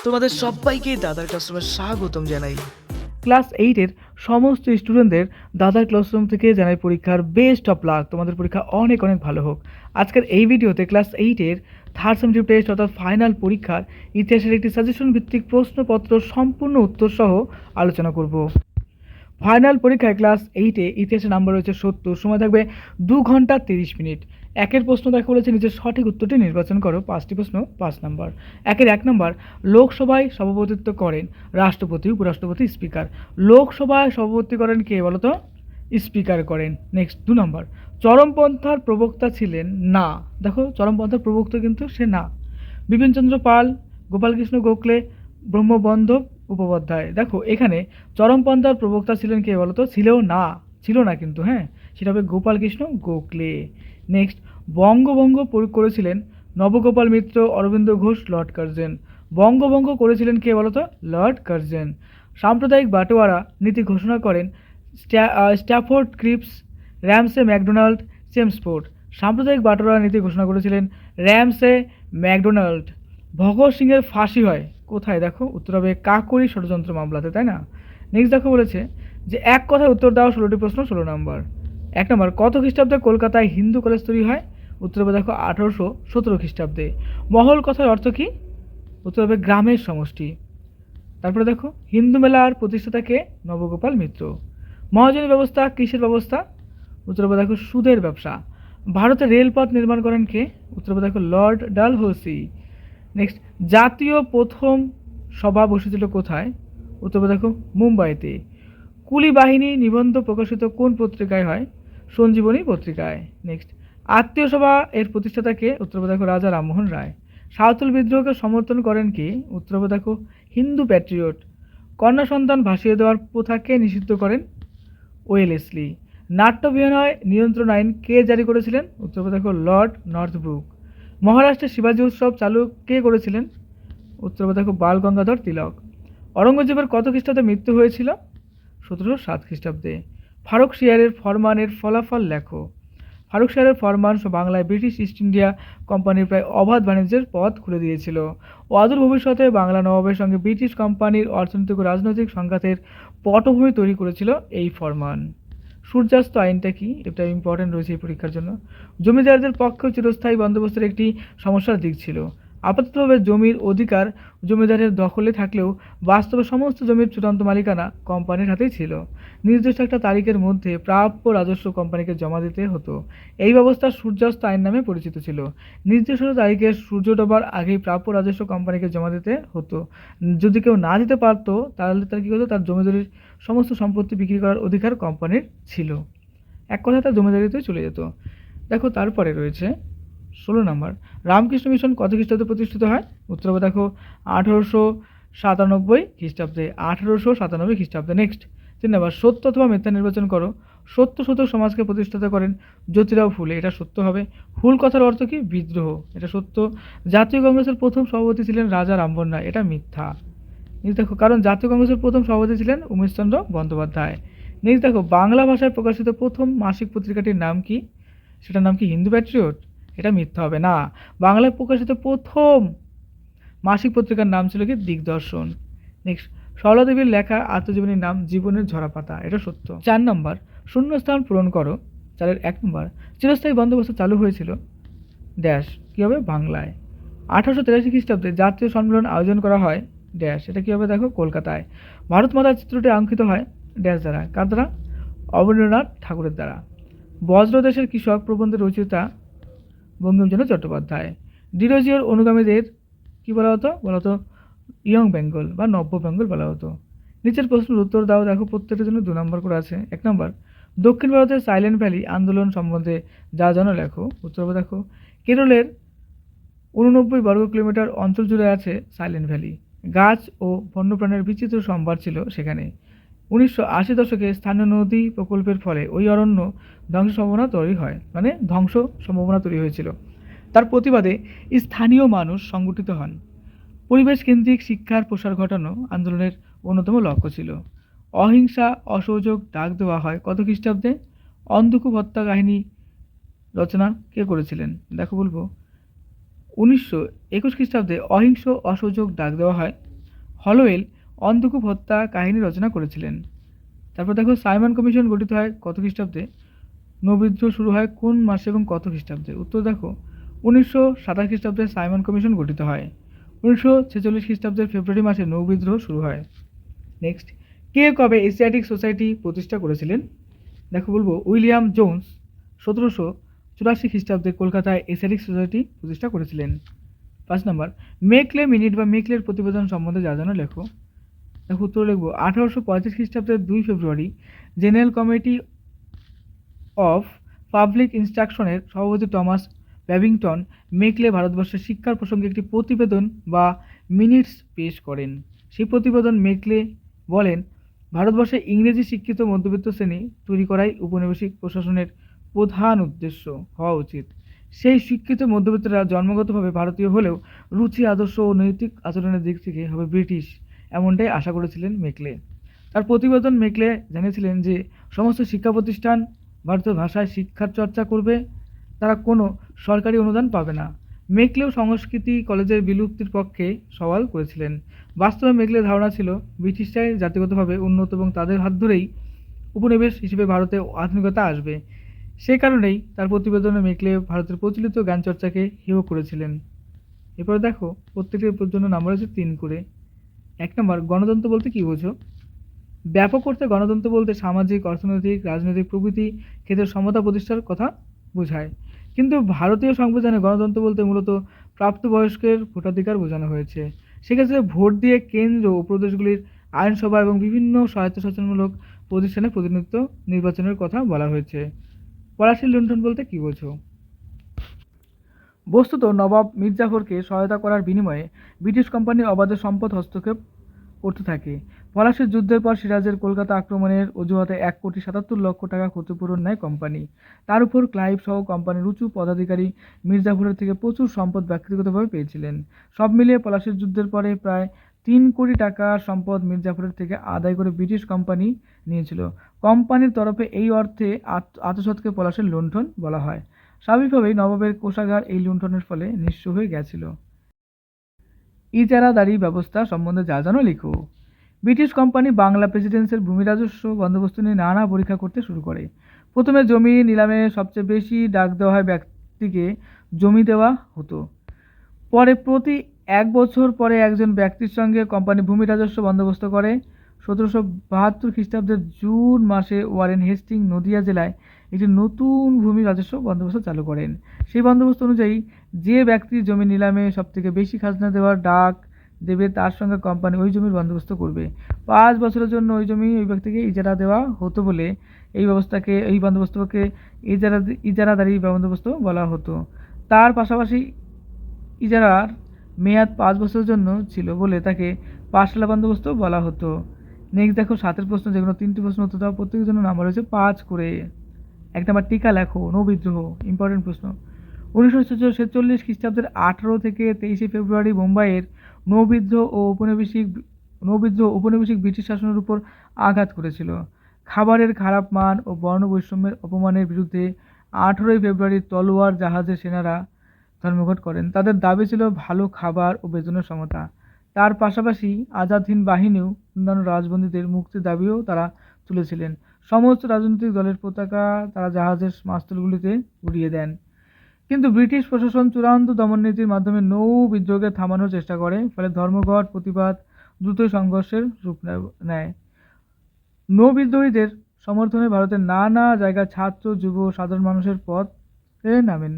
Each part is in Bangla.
তোমাদের সবাইকে দাদার ক্লাসরুমে স্বাগতম জানাই। ক্লাস 8-এর সমস্ত স্টুডেন্টদের দাদার ক্লাসরুম থেকে জানাই পরীক্ষার বেস্ট অফ লাক। তোমাদের পরীক্ষা অনেক অনেক ভালো হোক। আজকের এই ভিডিওতে ক্লাস 8-এর থার্ড সেমিস্টার টেস্ট অর্থাৎ ফাইনাল পরীক্ষার ইতিহাসের একটি সাজেশন ভিত্তিক প্রশ্নপত্র সম্পূর্ণ উত্তর সহ আলোচনা করব। ফাইনাল পরীক্ষায় ক্লাস 8-এ ইতিহাসের নাম্বার রয়েছে 70, সময় থাকবে 2 ঘন্টা 30 মিনিট। একের প্রশ্ন দেখা বলেছে নিজের সঠিক উত্তরটি নির্বাচন করো। 5টি প্রশ্ন 5 নম্বর। একের 1 নম্বর, লোকসভায় সভাপতিত্ব করেন রাষ্ট্রপতি, উপরাষ্ট্রপতি, স্পিকার। লোকসভায় সভাপতি করেন কে বলো তো? স্পিকার করেন। নেক্সট 2 নম্বর, চরমপন্থার প্রবক্তা ছিলেন না। দেখো চরমপন্থার প্রবক্তা কিন্তু সে না। বিপিনচন্দ্র পাল, গোপালকৃষ্ণ গোখলে, ব্রহ্মবন্ধ উপপাধ্যায়। দেখো এখানে চরমপন্থার প্রবক্তা ছিলেন কে বলতো? ছিল না কিন্তু, হ্যাঁ, সেটা হবে গোপালকৃষ্ণ গোখলে। নেক্সট, বঙ্গভঙ্গ করেছিলেন নবগোপাল মিত্র, অরবিন্দ ঘোষ, লর্ড কার্জন। বঙ্গভঙ্গ করেছিলেন কে বলতো? Lord Curzon. সাম্প্রদায়িক বাটোয়ারা নীতি ঘোষণা করেন Stafford Cripps, Ramsay MacDonald, Chelmsford. সাম্প্রদায়িক বাটোয়ারা নীতি ঘোষণা করেছিলেন র্যামসে ম্যাকডোনাল্ড। ভগৎ সিংয়ের ফাঁসি হয় কোথায়? দেখো উত্তর হবে কাকরি ষড়যন্ত্র মামলাতে, তাই না? নেক্সট দেখো বলেছে যে এক কথায় উত্তর দাও 16টি প্রশ্ন, 16 নম্বর। 1 নম্বর, কত খ্রিস্টাব্দে কলকাতায় হিন্দু কলেজ তৈরি হয়? উত্তর হবে দেখো 1817 খ্রিস্টাব্দে। মহল কথার অর্থ কি? উত্তর হবে গ্রামের সমষ্টি। তারপরে দেখো হিন্দু মেলার প্রতিষ্ঠাতা কে? নবগোপাল মিত্র। মহাজনী ব্যবস্থা কিসের ব্যবস্থা? উত্তর হবে দেখো সুদের ব্যবসা। ভারতে রেলপথ নির্মাণ করেন কে? উত্তর হবে দেখো লর্ড ডালহৌসি। নেক্সট, জাতীয় প্রথম সভা বসেছিল কোথায়? উত্তর হবে দেখো মুম্বাইতে। কুলি বাহিনী নিবন্ধ প্রকাশিত কোন পত্রিকায় হয়? সঞ্জীবনী পত্রিকায়। নেক্সট, আত্মীয় সভা এর প্রতিষ্ঠাতা কে? উত্তর হবে দেখো রাজা রামমোহন রায়। সাঁওতাল বিদ্রোহকে সমর্থন করেন কে? উত্তর হবে দেখো হিন্দু প্যাট্রিয়ট। কন্যা সন্তান ভাসিয়ে দেওয়ার প্রথাকে নিষিদ্ধ করেন ওয়েলেসলি। নাট্যাভিনয় নিয়ন্ত্রণ আইন কে জারি করেছিলেন? উত্তর হবে দেখো লর্ড নর্থব্রুক। মহারাষ্ট্রে শিবাজী উৎসব চালু কে করেছিলেন? উত্তর হবে দেখো বাল গঙ্গাধর তিলক। অরঙ্গজেবের কত খ্রিস্টাব্দে মৃত্যু হয়েছিল? 1707 খ্রিস্টাব্দে। ফারুক শিয়ারের ফরমানের ফলাফল লেখো। ফারুক শিয়ারের ফরমান বাংলায় ব্রিটিশ ইস্ট ইন্ডিয়া কোম্পানির প্রায় অবাধ বাণিজ্যের পথ খুলে দিয়েছিল। অদূর ভবিষ্যতে বাংলা নবাবের সঙ্গে ব্রিটিশ কোম্পানির অর্থনৈতিক ও রাজনৈতিক সংঘাতের পটভূমি তৈরি করেছিল এই ফরমান। সূর্যাস্ত আইনটা কি? এটা ইম্পর্টেন্ট রয়েছে এই পরীক্ষার জন্য। জমিদারদের পক্ষে চিরস্থায়ী বন্দোবস্তের একটি সমস্যার দিক ছিল। আপাততভাবে জমির অধিকার জমিদারের দখলে থাকলেও বাস্তবে সমস্ত জমির চূড়ান্ত মালিকানা কোম্পানির হাতেই ছিল। নির্দিষ্ট একটা তারিখের মধ্যে প্রাপ্য রাজস্ব কোম্পানিকে জমা দিতে হতো। এই ব্যবস্থা সূর্যাস্ত আইন নামে পরিচিত ছিল। নির্দিষ্ট তারিখে সূর্য ডোবার আগেই প্রাপ্য রাজস্ব কোম্পানিকে জমা দিতে হতো। যদি কেউ না দিতে পারতো তাহলে তার কী হতো? তার জমিদারির সমস্ত সম্পত্তি বিক্রি করার অধিকার কোম্পানির ছিল। এক কথায় তার জমিদারিতে চলে যেত। দেখো তারপরে রয়েছে 16 নম্বর, রামকৃষ্ণ মিশন কত খ্রিস্টাব্দে প্রতিষ্ঠিত হয়? উত্তর হবে দেখো 1897 খ্রিস্টাব্দে। 1897 খ্রিস্টাব্দে। নেক্সট 3 নম্বর, সত্য অথবা মিথ্যা নির্বাচন করো। সত্য শোধক সমাজকে প্রতিষ্ঠাতা করেন জ্যোতিরাও ফুলে, এটা সত্য হবে। হুল কথার অর্থ কি? বিদ্রোহ, এটা সত্য। জাতীয় কংগ্রেসের প্রথম সভাপতি ছিলেন রাজা রামমোহন রায়, এটা মিথ্যা। নেক্সট দেখো, কারণ জাতীয় কংগ্রেসের প্রথম সভাপতি ছিলেন উমেশচন্দ্র বন্দ্যোপাধ্যায়। নেক্সট দেখো, বাংলা ভাষায় প্রকাশিত প্রথম মাসিক পত্রিকাটির নাম কি? সেটার নাম কি হিন্দু প্যাট্রিয়ট? এটা মিথ্যা হবে না। বাংলায় প্রকাশিত প্রথম মাসিক পত্রিকার নাম ছিল কি? দিগদর্শন। নেক্সট, সরলা দেবীর লেখা আত্মজীবনীর নাম জীবনের ঝরাপাতা, এটা সত্য। 4 নম্বর, শূন্যস্থান পূরণ করো। 4-এর 1 নম্বর, চিরস্থায়ী বন্দোবস্ত চালু হয়েছিল ড্যাশ, কী হবে? বাংলায়। 1883 খ্রিস্টাব্দে জাতীয় সম্মেলন আয়োজন করা হয় ড্যাশ, এটা কী হবে? দেখো কলকাতায়। ভারত মাতার চিত্রটি অঙ্কিত হয় ড্যাশ দ্বারা, কার দ্বারা? অবনীন্দ্রনাথ ঠাকুরের দ্বারা। বজ্রদেশের কৃষক প্রবন্ধের রচয়িতা বঙ্কিমচন্দ্র চট্টোপাধ্যায়। ডিরোজিওর অনুগামীদের কী বলা হতো? বলা হতো ইয়ং বেঙ্গল বা নব্য বেঙ্গল বলা হতো। নিচের প্রশ্নের উত্তর দাও। দেখো প্রত্যেকটার জন্য 2 নম্বর করে আছে। 1 নম্বর, দক্ষিণ ভারতের সাইলেন্ট ভ্যালি আন্দোলন সম্বন্ধে যা জানো লেখো। উত্তর হবে দেখো কেরলের 89 বর্গ কিলোমিটার অঞ্চল জুড়ে আছে সাইলেন্ট ভ্যালি। গাছ ও বন্যপ্রাণীর বিচিত্র সম্ভার ছিল সেখানে। 1980 দশকে স্থানীয় নদী প্রকল্পের ফলে ওই অরণ্য ধ্বংস সম্ভাবনা তৈরি হয়েছিল। তার প্রতিবাদে স্থানীয় মানুষ সংগঠিত হন। পরিবেশ কেন্দ্রিক শিক্ষার প্রসার ঘটানো আন্দোলনের অন্যতম লক্ষ্য ছিল। অহিংসা অসহযোগ ডাক দেওয়া হয় কত খ্রিস্টাব্দে? অন্ধকূপ হত্যা কাহিনী রচনা কে করেছিলেন? দেখো বলবো 1921 খ্রিস্টাব্দে অহিংস অসহযোগ ডাক দেওয়া হয় হলোওয়েল অন্ধকূপ হত্যা কাহিনী রচনা করেছিলেন। তারপর দেখো সাইমন কমিশন গঠিত হয় কত খ্রিস্টাব্দে? নৌবিদ্রোহ শুরু হয় কোন মাসে এবং কত খ্রিস্টাব্দে? উত্তর দেখো 1927 খ্রিস্টাব্দে সাইমন কমিশন গঠিত হয়। 1946 খ্রিস্টাব্দের ফেব্রুয়ারি মাসে নৌবিদ্রোহ শুরু হয়। নেক্সট, কে কবে এশিয়াটিক সোসাইটি প্রতিষ্ঠা করেছিলেন? দেখো বলবো উইলিয়াম জোন্স 1784 খ্রিস্টাব্দে কলকাতায় এশিয়াটিক সোসাইটি প্রতিষ্ঠা করেছিলেন। 5 নম্বর, মেকলে মিনিট বা মেকলের প্রতিবেদন সম্বন্ধে যা জানো লেখো। দেখো উত্তর লিখবো 1835 খ্রিস্টাব্দের 2 ফেব্রুয়ারি জেনারেল কমিটি অফ পাবলিক ইনস্ট্রাকশনের সভাপতি টমাস ব্যাবিংটন মেকলে ভারতবর্ষের শিক্ষার প্রসঙ্গে একটি প্রতিবেদন বা মিনিটস পেশ করেন। সেই প্রতিবেদন মেকলে বলেন, ভারতবর্ষে ইংরেজি শিক্ষিত মধ্যবিত্ত শ্রেণী তৈরি করাই উপনিবেশিক প্রশাসনের প্রধান উদ্দেশ্য হওয়া উচিত। সেই শিক্ষিত মধ্যবিত্তরা জন্মগতভাবে ভারতীয় হলেও রুচি, আদর্শ ও নৈতিক আচরণের দিক থেকে হবে ব্রিটিশ, এমনটাই আশা করেছিলেন মেকলে। তার প্রতিবেদন মেকলে জানিয়েছিলেন যে সমস্ত শিক্ষা প্রতিষ্ঠান ভারতীয় ভাষায় শিক্ষার চর্চা করবে, তারা কোনো সরকারি অনুদান পাবে না। মেকলেও সংস্কৃতি কলেজের বিলুপ্তির পক্ষে সওয়াল করেছিলেন। বাস্তবে মেকলের ধারণা ছিল ব্রিটিশরাই জাতিগতভাবে উন্নত এবং তাদের হাত ধরেই উপনিবেশ হিসেবে ভারতে আধুনিকতা আসবে। সে কারণেই তার প্রতিবেদনে মেকলে ভারতের প্রচলিত জ্ঞানচর্চাকে হেয় করেছিলেন। এরপরে দেখো প্রত্যেকের জন্য নাম্বার হচ্ছে 3 করে। 1 নম্বর, গণতন্ত্র বলতে কী বোঝো? ব্যাপক অর্থে গণতন্ত্র বলতে সামাজিক, অর্থনৈতিক, রাজনৈতিক প্রভৃতি ক্ষেত্রে সমতা প্রতিষ্ঠার কথা বোঝায়। কিন্তু ভারতীয় সংবিধানে গণতন্ত্র বলতে মূলত প্রাপ্তবয়স্কের ভোটাধিকার বোঝানো হয়েছে। সেক্ষেত্রে ভোট দিয়ে কেন্দ্র ও প্রদেশগুলির আইনসভা এবং বিভিন্ন স্বায়ত্তশাসনমূলক প্রতিষ্ঠানে প্রতিনিধিত্ব নির্বাচনের কথা বলা হয়েছে। পলাশী লুণ্ঠন বলতে কী বোঝো? বস্তুত নবাব মির্জাফরকে সহায়তা করার বিনিময়ে ব্রিটিশ কোম্পানি অবাধে সম্পদ হস্তক্ষেপ করতে থাকে। পলাশীর যুদ্ধের পর সিরাজের কলকাতা আক্রমণের অজুহাতে 1,77,00,000 টাকা ক্ষতিপূরণ নেয় কোম্পানি। তার উপর ক্লাইভ সহ কোম্পানির উঁচু পদাধিকারী মির্জাফরের থেকে প্রচুর সম্পদ ব্যক্তিগতভাবে পেয়েছিলেন। সব মিলিয়ে পলাশীর যুদ্ধের পরে প্রায় 3 কোটি টাকার সম্পদ মির্জাফরের থেকে আদায় করে ব্রিটিশ কোম্পানি নিয়েছিল। কোম্পানির তরফে এই অর্থে আত্মসাৎকে পলাশীর লুণ্ঠন বলা হয়। স্বাভাবিকভাবেই নবাবের কোষাগার এই লুণ্ঠনের ফলে নিঃস্ব হয়ে গেছিল। ইজারাদারি ব্যবস্থা সম্বন্ধে যা জানো লিখো। ব্রিটিশ কোম্পানি বাংলা প্রেসিডেন্সির ভূমি রাজস্ব বন্দোবস্ত নিয়ে নানা পরীক্ষা করতে শুরু করে। প্রথমে জমি নিলামে সবচেয়ে বেশি ডাক দেওয়া হয় ব্যক্তিকে জমি দেওয়া হতো। পরে প্রতি 1 বছর পরে একজন ব্যক্তির সঙ্গে কোম্পানি ভূমি রাজস্ব বন্দোবস্ত করে। 1772 খ্রিস্টাব্দের জুন মাসে ওয়ারেন হেস্টিং নদিয়া জেলায় একটি নতুন ভূমি রাজস্ব বন্দোবস্ত চালু করেন। সেই বন্দোবস্ত অনুযায়ী যে ব্যক্তি জমি নিলামে সবথেকে বেশি খাজনা দেওয়ার ডাক দেবে তার সঙ্গে কোম্পানি ওই জমির বন্দোবস্ত করবে। 5 বছরের জন্য ওই জমি ওই ব্যক্তিকে ইজারা দেওয়া হতো বলে এই বন্দোবস্তকে ইজারাদারি বন্দোবস্ত বলা হতো। তার পাশাপাশি ইজারার মেয়াদ 5 বছরের জন্য ছিল বলে তাকে পাঠশালা বন্দোবস্ত বলা হতো। নেক্সট দেখো 7 প্রশ্ন, যেগুলো 3টি প্রশ্ন উত্তর দাও। প্রত্যেকের জন্য নাম্বার হয়েছে 5 করে। 1 নাম্বার, টিকা লেখো। নৌবিদ্রোহ ইম্পর্টেন্ট প্রশ্ন। 1946 খ্রিস্টাব্দের 18 থেকে 23 ফেব্রুয়ারি মুম্বাইয়ের নৌবিদ্রোহ উপনিবেশিক ব্রিটিশ শাসনের উপর আঘাত করেছিল। খাবারের খারাপ মান ও বর্ণ বৈষম্যের অপমানের বিরুদ্ধে 18 ফেব্রুয়ারি তলোয়ার জাহাজের সেনারা ধর্মঘট করেন। তাদের দাবি ছিল ভালো খাবার ও বেতনের সমতা। তার পাশাপাশি আজাদ হিন্দ বাহিনীও অন্যান্য রাজবন্দীদের মুক্তির দাবিও তারা তুলেছিলেন। সমস্ত রাজনৈতিক দলের পতাকা তারা জাহাজের মাস্তুলগুলিতে উড়িয়ে দেন। কিন্তু ব্রিটিশ প্রশাসন চূড়ান্ত দমননীতির মাধ্যমে নৌ বিদ্রোহকে থামানোর চেষ্টা করে। ফলে ধর্মঘট প্রতিবাদ দ্রুতই সংঘর্ষের রূপ নেয়। নৌ বিদ্রোহীদের সমর্থনে ভারতের নানা জায়গায় ছাত্র, যুব, সাধারণ মানুষের পথে নামেন।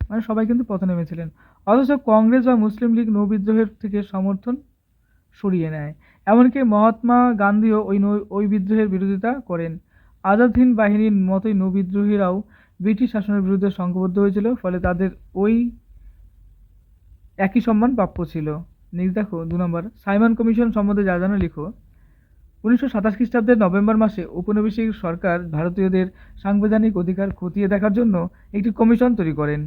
মানে সবাই কিন্তু পথে নেমেছিলেন। অথচ কংগ্রেস বা মুসলিম লীগ নৌ বিদ্রোহের থেকে সমর্থন সরিয়ে নেয়। এমনকি মহাত্মা গান্ধীও ওই বিদ্রোহের বিরোধিতা করেন। আজাদ হিন্দ বাহিনীর মতোই নৌ বিদ্রোহীরাও ব্রিটিশ শাসনের বিরুদ্ধে সংঘবদ্ধ হয়েছিল। ফলে তাদের ওই একই সম্মান প্রাপ্য ছিল। নেক্সট দেখো 2 নম্বর, সাইমন কমিশন সম্বন্ধে যা জানো লিখো। 1927 খ্রিস্টাব্দের নভেম্বর মাসে ঔপনিবেশিক সরকার ভারতীয়দের সাংবিধানিক অধিকার খতিয়ে দেখার জন্য একটি কমিশন তৈরি করেন।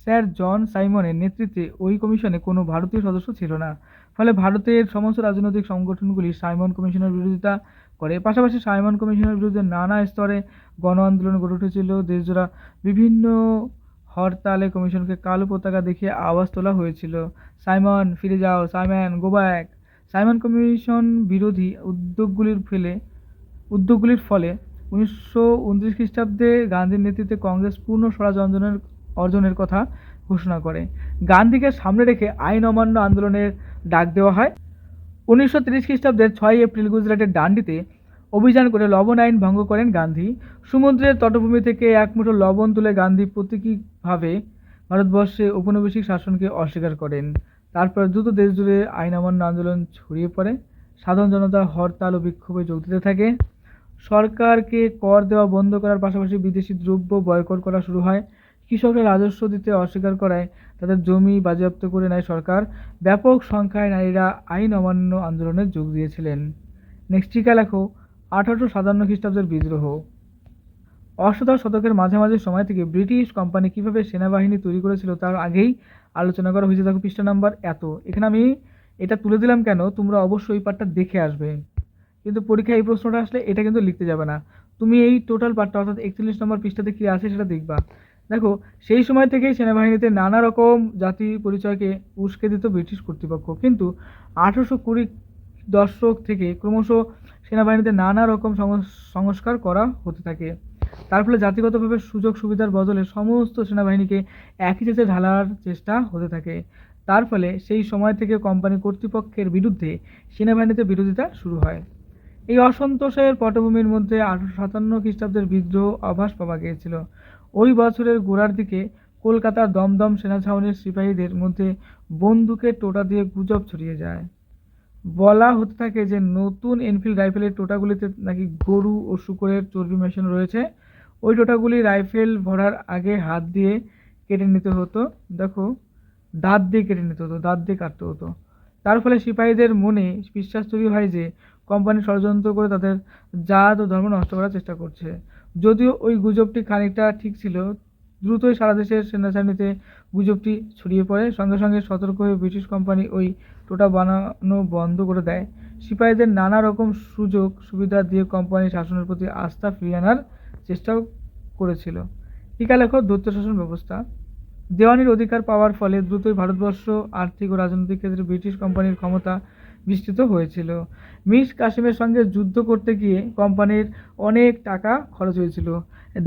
স্যার জন সাইমনের নেতৃত্বে ওই কমিশনে কোনো ভারতীয় সদস্য ছিল না। ফলে ভারতের সমস্ত রাজনৈতিক সংগঠনগুলি সাইমন কমিশনের বিরোধিতা করে। পাশাপাশি সাইমন কমিশনের বিরুদ্ধে নানা স্তরে গণ আন্দোলন গড়ে উঠেছিল। দেশজোড়া বিভিন্ন হরতালে কমিশনকে কালো পতাকা দেখিয়ে আওয়াজ তোলা হয়েছিল, সাইমন ফিরে যাও, Simon go back. Simon commission বিরোধী উদ্যোগগুলির ফলে 1929 খ্রিস্টাব্দে গান্ধীর নেতৃত্বে কংগ্রেস পূর্ণ স্বরাজ অর্জনের কথা ঘোষণা করে। গান্ধীকে সামনে রেখে আইন অমান্য আন্দোলনের ডাক দেওয়া হয়। 1930 খ্রিস্টাব্দের 6 এপ্রিল গুজরাটের ডান্ডিতে অভিযান করে লবণ আইন ভঙ্গ করেন গান্ধী। সমুদ্রের তটভূমি থেকে এক মুঠো লবণ তুলে গান্ধী প্রতীকীভাবে ভারতবর্ষে ঔপনিবেশিক শাসনকে অস্বীকার করেন। তারপর দ্রুত দেশ জুড়ে আইন অমান্য আন্দোলন ছড়িয়ে পড়ে। সাধারণ জনতা হরতাল ও বিক্ষোভে যোগ দিতে থাকে। সরকারকে কর দেওয়া বন্ধ করার পাশাপাশি বিদেশি দ্রব্য বয়কট করা শুরু হয়। কৃষকরা রাজস্ব দিতে অস্বীকার করায় তাদের জমি বাজেয়াপ্ত করে নেয় সরকার। ব্যাপক সংখ্যায় নারীরা আইন অমান্য আন্দোলনে যোগ দিয়েছিলেন। নেক্সট টিকা লেখো 1857 খ্রিস্টাব্দের বিদ্রোহ। অষ্টাদশ শতকের মাঝামাঝি সময় থেকে ব্রিটিশ কোম্পানি কিভাবে সেনাবাহিনী তৈরি করেছিল তার আগেই আলোচনা করা হয়েছে। দেখো পৃষ্ঠা নাম্বার এত। এখানে আমি এটা তুলে দিলাম কেন, তোমরা অবশ্যই এই পার্টটা দেখে আসবে, কিন্তু পরীক্ষায় এই প্রশ্নটা আসলে এটা কিন্তু লিখতে যাবে না। তুমি এই টোটাল পার্টটা অর্থাৎ 41 নম্বর পৃষ্ঠাতে কি আছে সেটা দেখবা। দেখো সেই সময় থেকেই সেনাবাহিনীতে নানা রকম জাতি পরিচয়কে উস্কে দিত ব্রিটিশ কর্তৃপক্ষ, কিন্তু 1820 দশক থেকে ক্রমশ সেনাবাহিনীতে নানা রকম সংস্কার করা হতে থাকে। তার ফলে জাতিগতভাবে সুযোগ সুবিধার বদলে সমস্ত সেনাবাহিনীকে একই চেঁচে ঢালার চেষ্টা হতে থাকে। তার ফলে সেই সময় থেকে কোম্পানি কর্তৃপক্ষের বিরুদ্ধে সেনাবাহিনীতে বিরোধিতা শুরু হয়। এই অসন্তোষের পটভূমির মধ্যে 1857 খ্রিস্টাব্দের বিদ্রোহ আভাস পাওয়া গিয়েছিল। ওই বছরের গোড়ার দিকে কলকাতার দমদম সেনা ছাউনির সিপাহীদের মধ্যে বন্দুকের টোটা দিয়ে গুজব ছড়িয়ে যায়। বলা হতে থাকে যে নতুন এনফিল্ড রাইফেলের টোটাগুলিতে নাকি গরু ও শূকরের চর্বি মেশানো রয়েছে। ওই টোটাগুলি রাইফেল ভরার আগে হাত দিয়ে কেটে নিতে হতো। দেখো দাঁত দিয়ে কেটে নিতে হতো, দাঁত দিয়ে কাটতে হতো। তার ফলে সিপাহীদের মনে বিশ্বাস তৈরি হয় যে কোম্পানি ষড়যন্ত্র করে তাদের জাত ও ধর্ম নষ্ট করার চেষ্টা করছে। যদিও ওই গুজবটি খানিকটা ঠিক ছিল, দ্রুতই সারা দেশের সেনাছাউনিতে গুজবটি ছড়িয়ে পড়ে। সঙ্গে সঙ্গে সতর্ক হয়ে ব্রিটিশ কোম্পানি ওই টোটা বানানো বন্ধ করে দেয়। সিপাহীদের নানা রকম সুযোগ সুবিধা দিয়ে কোম্পানির শাসনের প্রতি আস্থা ফিরিয়ে আনার চেষ্টাও করেছিল। টিকা লেখো দ্বৈত শাসন ব্যবস্থা। দেওয়ানির অধিকার পাওয়ার ফলে দ্রুতই ভারতবর্ষ আর্থিক ও রাজনৈতিক ক্ষেত্রে ব্রিটিশ কোম্পানির ক্ষমতা বিস্তৃত হয়েছিল। মীর কাসিমের সঙ্গে যুদ্ধ করতে গিয়ে কোম্পানির অনেক টাকা খরচ হয়েছিল।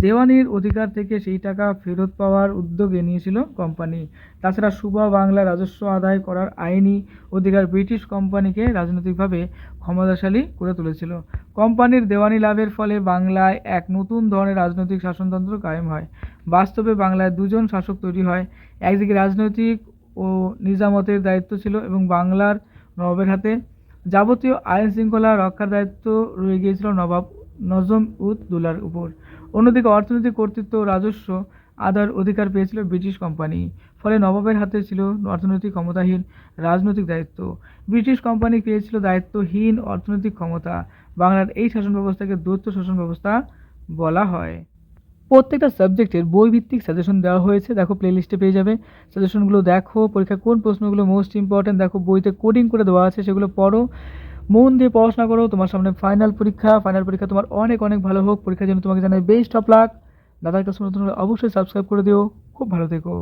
দেওয়ানির অধিকার থেকে সেই টাকা ফেরত পাওয়ার উদ্যোগে নিয়েছিল কোম্পানি। তাছাড়া সুবা বাংলার রাজস্ব আদায় করার আইনি অধিকার ব্রিটিশ কোম্পানিকে রাজনৈতিকভাবে ক্ষমতাশালী করে তুলেছিল। কোম্পানির দেওয়ানি লাভের ফলে বাংলায় এক নতুন ধরনের রাজনৈতিক শাসনতন্ত্র কায়েম হয়। বাস্তবে বাংলায় দুজন শাসক তৈরি হয়। একদিকে রাজনৈতিক ও নিজামতের দায়িত্ব ছিল এবং বাংলার নবাবের হাতে। যাবতীয় আইন শৃঙ্খলা রক্ষার দায়িত্ব রয়ে গিয়েছিল নবাব নজম-উদ-দৌলার উপর। অন্যদিকে অর্থনৈতিক কর্তৃত্ব ও রাজস্ব আদায়ের অধিকার পেয়েছিল ব্রিটিশ কোম্পানি। ফলে নবাবের হাতে ছিল অর্থনৈতিক ক্ষমতাহীন রাজনৈতিক দায়িত্ব। ব্রিটিশ কোম্পানি পেয়েছিল দায়িত্বহীন অর্থনৈতিক ক্ষমতা। বাংলার এই শাসন ব্যবস্থাকে দ্বৈত শাসন ব্যবস্থা বলা হয়। প্রত্যেকটা সাবজেক্টের বইভিত্তিক সাজেশন দেওয়া হয়েছে, দেখো প্লেলিস্টে পেয়ে যাবে। সাজেশনগুলো দেখো, পরীক্ষা কোন প্রশ্নগুলো মোস্ট ইম্পর্টেন্ট দেখো বইতে কোডিং করে দেওয়া আছে, সেগুলো পড়ো, মন দিয়ে পড়াশোনা করো। তোমার সামনে ফাইনাল পরীক্ষা তোমার অনেক অনেক ভালো হোক। পরীক্ষার জন্য তোমাকে জানাই বেস্ট অফ লাক। দাদার কাছে নতুন হলে অবশ্যই সাবস্ক্রাইব করে দিও। খুব ভালো থেকো।